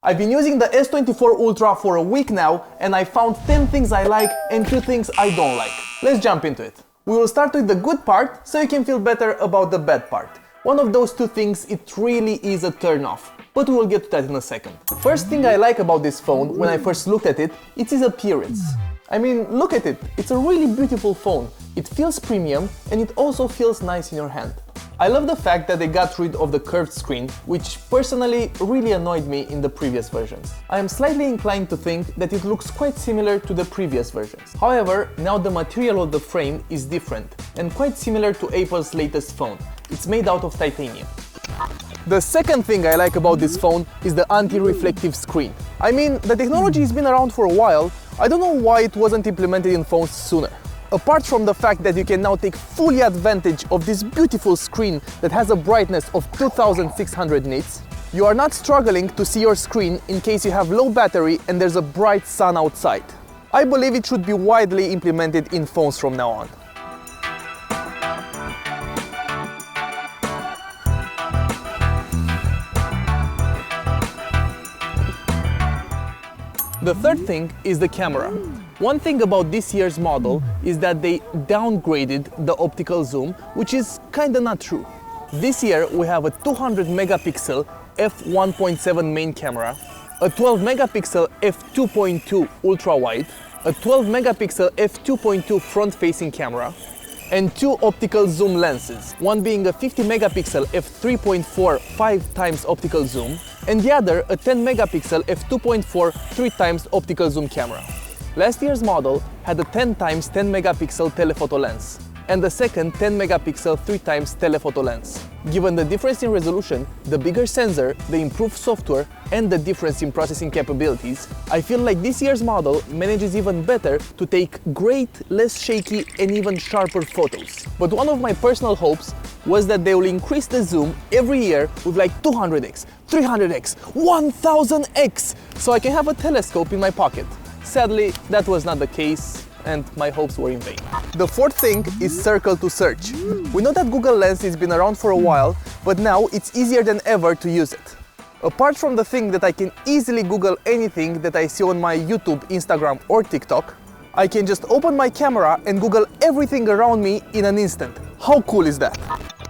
I've been using the S24 Ultra for a week now, and I found 10 things I like and 2 things I don't like. Let's jump into it. We will start with the good part, so you can feel better about the bad part. One of those 2 things, it really is a turn off, but we will get to that in a second. First thing I like about this phone, when I first looked at it, it's its appearance. I mean, look at it, it's a really beautiful phone. It feels premium, and it also feels nice in your hand. I love the fact that they got rid of the curved screen, which personally really annoyed me in the previous versions. I am slightly inclined to think that it looks quite similar to the previous versions. However, now the material of the frame is different and quite similar to Apple's latest phone. It's made out of titanium. The second thing I like about this phone is the anti-reflective screen. I mean, the technology has been around for a while. I don't know why it wasn't implemented in phones sooner. Apart from the fact that you can now take fully advantage of this beautiful screen that has a brightness of 2600 nits, you are not struggling to see your screen in case you have low battery and there's a bright sun outside. I believe it should be widely implemented in phones from now on. The third thing is the camera. One thing about this year's model is that they downgraded the optical zoom, which is kinda not true. This year we have a 200 megapixel f1.7 main camera, a 12 megapixel f2.2 ultra wide, a 12 megapixel f2.2 front facing camera, and 2 optical zoom lenses, one being a 50 megapixel f3.4 5 times optical zoom, and the other a 10 megapixel f2.4 3 times optical zoom camera. Last year's model had a 10 times 10 megapixel telephoto lens and the second 10 megapixel 3 times telephoto lens. Given the difference in resolution, the bigger sensor, the improved software, and the difference in processing capabilities, I feel like this year's model manages even better to take great, less shaky, and even sharper photos. But one of my personal hopes was that they will increase the zoom every year with like 200x, 300x, 1000x, so I can have a telescope in my pocket. Sadly, that was not the case, and my hopes were in vain. The fourth thing is circle to search. We know that Google Lens has been around for a while, but now it's easier than ever to use it. Apart from the thing that I can easily Google anything that I see on my YouTube, Instagram or TikTok, I can just open my camera and Google everything around me in an instant. How cool is that?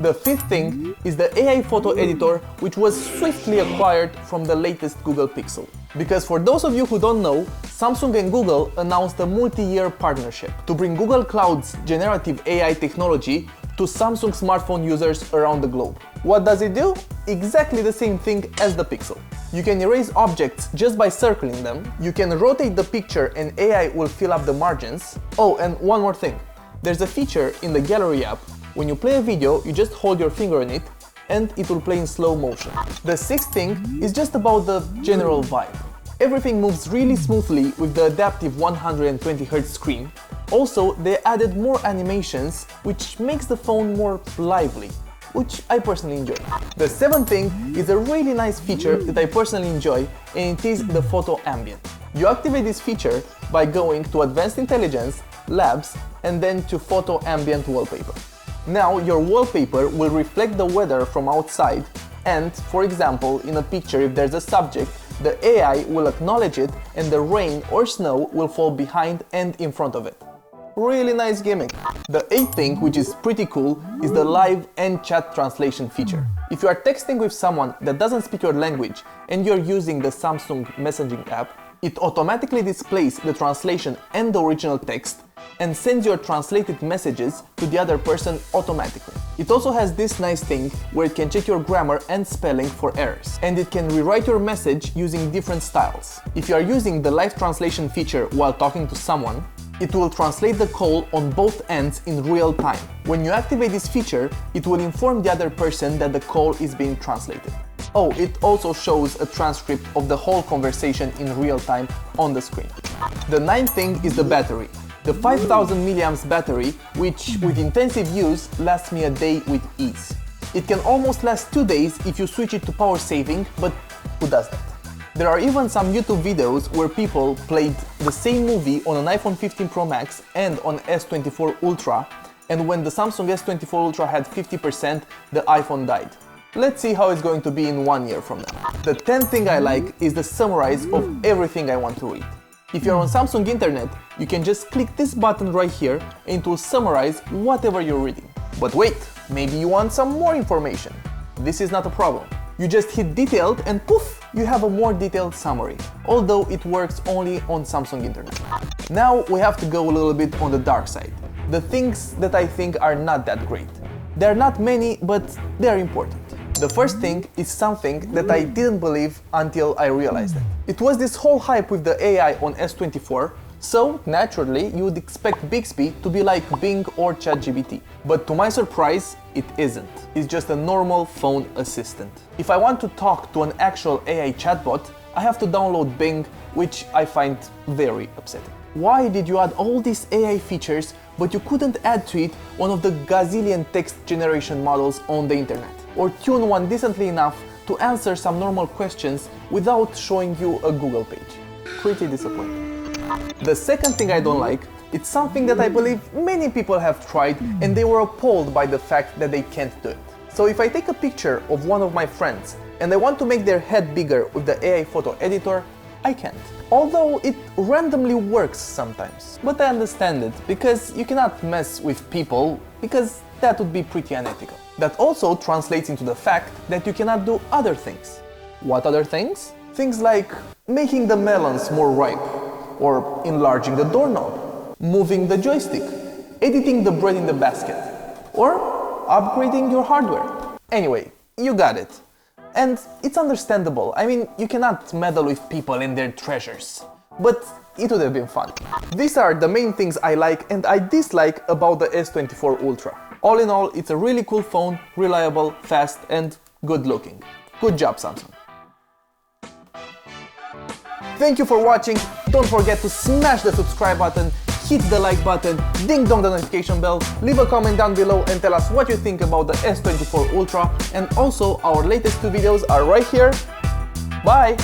The fifth thing is the AI photo editor, which was swiftly acquired from the latest Google Pixel. Because for those of you who don't know, Samsung and Google announced a multi-year partnership to bring Google Cloud's generative AI technology to Samsung smartphone users around the globe. What does it do? Exactly the same thing as the Pixel. You can erase objects just by circling them, you can rotate the picture and AI will fill up the margins. Oh, and one more thing. There's a feature in the Gallery app. When you play a video, you just hold your finger on it and it will play in slow motion. The sixth thing is just about the general vibe. Everything moves really smoothly with the adaptive 120Hz screen. Also, they added more animations, which makes the phone more lively, which I personally enjoy. The seventh thing is a really nice feature that I personally enjoy, and it is the photo ambient. You activate this feature by going to Advanced Intelligence, Labs, and then to Photo Ambient Wallpaper. Now your wallpaper will reflect the weather from outside, and, for example, in a picture if there's a subject, the AI will acknowledge it and the rain or snow will fall behind and in front of it. Really nice gimmick. The eighth thing, which is pretty cool, is the live and chat translation feature. If you are texting with someone that doesn't speak your language and you're using the Samsung messaging app, it automatically displays the translation and the original text and sends your translated messages to the other person automatically. It also has this nice thing where it can check your grammar and spelling for errors, and it can rewrite your message using different styles. If you are using the live translation feature while talking to someone, it will translate the call on both ends in real time. When you activate this feature, it will inform the other person that the call is being translated. Oh, it also shows a transcript of the whole conversation in real time on the screen. The ninth thing is the battery. The 5000 mAh battery, which with intensive use lasts me a day with ease. It can almost last 2 days if you switch it to power saving, but who does that? There are even some YouTube videos where people played the same movie on an iPhone 15 Pro Max and on S24 Ultra, and when the Samsung S24 Ultra had 50%, the iPhone died. Let's see how it's going to be in 1 year from now. The 10th thing I like is the summarize of everything I want to read. If you're on Samsung Internet, you can just click this button right here and it will summarize whatever you're reading. But wait, maybe you want some more information. This is not a problem. You just hit detailed and poof, you have a more detailed summary, although it works only on Samsung Internet. Now we have to go a little bit on the dark side. The things that I think are not that great. There are not many, but they're important. The first thing is something that I didn't believe until I realized it. It was this whole hype with the AI on S24, so naturally you would expect Bixby to be like Bing or ChatGPT. But to my surprise, it isn't. It's just a normal phone assistant. If I want to talk to an actual AI chatbot, I have to download Bing, which I find very upsetting. Why did you add all these AI features, but you couldn't add to it one of the gazillion text generation models on the internet? Or tune one decently enough to answer some normal questions without showing you a Google page? Pretty disappointing. The second thing I don't like, it's something that I believe many people have tried and they were appalled by the fact that they can't do it. So if I take a picture of one of my friends and I want to make their head bigger with the AI photo editor, I can't. Although it randomly works sometimes. But I understand it, because you cannot mess with people, because that would be pretty unethical. That also translates into the fact that you cannot do other things. What other things? Things like making the melons more ripe, or enlarging the doorknob, moving the joystick, editing the bread in the basket, or upgrading your hardware. Anyway, you got it. And it's understandable. I mean, you cannot meddle with people and their treasures. But it would have been fun. These are the main things I like and I dislike about the S24 Ultra. All in all, it's a really cool phone, reliable, fast and good looking. Good job, Samsung. Thank you for watching. Don't forget to smash the subscribe button, hit the like button, ding dong the notification bell, leave a comment down below and tell us what you think about the S24 Ultra, and also our latest 2 videos are right here. Bye!